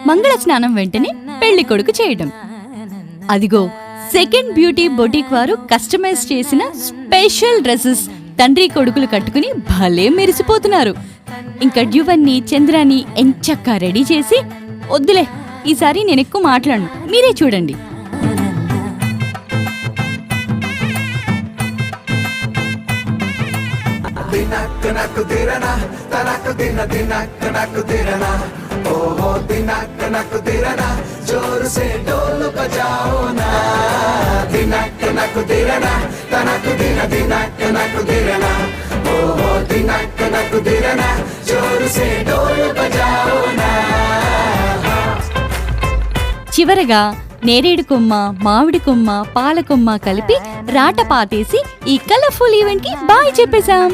మంగళ స్నానం వెంటనే పెళ్లి కొడుకు చేయడం. అదిగో సెకండ్ బ్యూటీ బొటిక్ వారు కస్టమైజ్ చేసిన స్పెషల్ డ్రెస్సెస్ తండ్రి కొడుకులు కట్టుకుని భలే మెరిసిపోతున్నారు. ఇంకా డ్యువన్ని చంద్రాని ఎంచక్కా రెడీ చేసి, వద్దులే ఈసారి నేనెక్కువ మాట్లాడను, మీరే చూడండి. చివరగా నేరేడు కొమ్మ, మామిడి కొమ్మ, పాల కొమ్మ కలిపి రాట పాతేసి ఈ కలర్ఫుల్ ఈవెంట్ కి బాయ్ చెప్పేశాం.